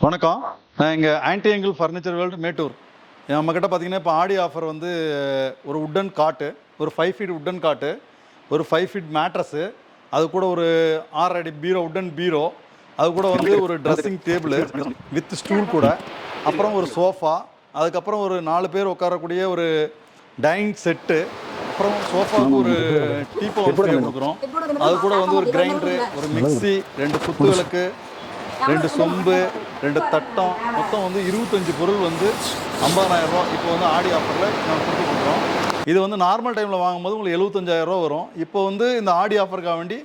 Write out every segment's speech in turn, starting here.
வணக்கம். நான் இங்கே anti angle furniture world Mettur. நம்மக்கிட்ட பார்த்தீங்கன்னா இப்போ ஆடி ஆஃபர் வந்து ஒரு உட்டன் காட்டு, ஒரு 5 ஃபீட் உட்டன் காட்டு, ஒரு 5 ஃபீட் மேட்ரஸு, அது கூட ஒரு 6 அடி பீரோ, உட்டன் பீரோ, அது கூட வந்து ஒரு ட்ரெஸ்ஸிங் டேபிள் வித் ஸ்டூல் கூட, அப்புறம் ஒரு சோஃபா, அதுக்கப்புறம் ஒரு 4 பேர் உட்காரக்கூடிய ஒரு டைனிங் செட்டு, அப்புறம் சோஃபாவுக்கு ஒரு டீப்போ வந்து கொடுக்குறோம். அது கூட வந்து ஒரு கிரைண்டரு, ஒரு மிக்சி, 2 குத்து விளக்கு, 2 சொம்பு, 2 தட்டம், மொத்தம் வந்து 25 பொருள் வந்து 50,000 ரூபா. இப்போ வந்து ஆடி ஆஃபரில் நான் கொடுக்குறோம். இது வந்து நார்மல் டைமில் வாங்கும்போது உங்களுக்கு 75,000 ரூபா வரும். இப்போ வந்து இந்த ஆடி ஆஃபருக்காக வேண்டி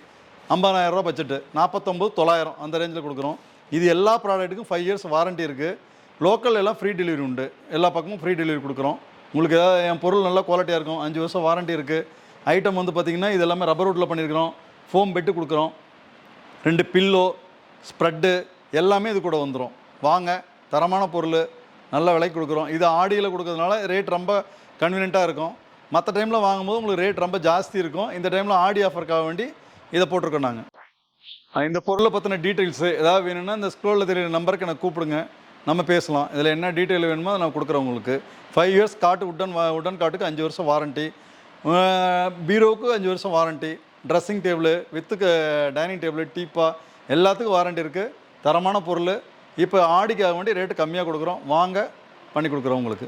50,000 ரூபா பட்ஜெட்டு, 49,900 அந்த ரேஞ்சில் கொடுக்குறோம். இது எல்லா ப்ராடக்ட்டுக்கும் 5 இயர்ஸ் வாரண்ட்டி இருக்குது. லோக்கல் எல்லாம் ஃப்ரீ டெலிவரி உண்டு. எல்லா பக்கமும் ஃப்ரீ டெலிவரி கொடுக்குறோம். உங்களுக்கு ஏதாவது என் பொருள் நல்லா குவாலிட்டியாக இருக்கும். 5 வருஷம் வாரண்ட்டி இருக்குது. ஐட்டம் வந்து பார்த்திங்கன்னா இது எல்லாமே ரப்பர் வுட்டில் பண்ணியிருக்கிறோம். ஃபோம் பெட்டு கொடுக்குறோம். 2 பில்லோ, ஸ்ப்ரெட்டு எல்லாமே இது கூட வந்துடும். வாங்க, தரமான பொருள், நல்ல விலைக்கு கொடுக்குறோம். இது ஆடியில் கொடுக்கறதுனால ரேட் ரொம்ப கன்வீனியண்ட்டாக இருக்கும். மற்ற டைமில் வாங்கும்போது உங்களுக்கு ரேட் ரொம்ப ஜாஸ்தி இருக்கும். இந்த டைமில் ஆடி ஆஃபருக்காக வேண்டி இதை போட்டிருக்கோம் நாங்கள். இந்த பொருளை பற்றின டீட்டெயில்ஸு ஏதாவது வேணும்னா இந்த ஸ்க்ரோலில் தெரியுற நம்பருக்கு எனக்கு கூப்பிடுங்க, நம்ம பேசலாம். இதில் என்ன டீட்டெயில் வேணுமோ அதை நான் கொடுக்குறேன் உங்களுக்கு. 5 இயர்ஸ் காட்டு, உட்டன் காட்டுக்கு 5 வருஷம் வாரண்ட்டி, பீரோவுக்கு 5 வருஷம் warranty, dressing table with dining table, டீப்பா எல்லாத்துக்கும் வாரண்ட்டி இருக்குது. தரமான பொருள். இப்போ ஆடிக்காக வேண்டி ரேட்டு கம்மியாக கொடுக்குறோம். வாங்க, பண்ணி கொடுக்குறோம் உங்களுக்கு.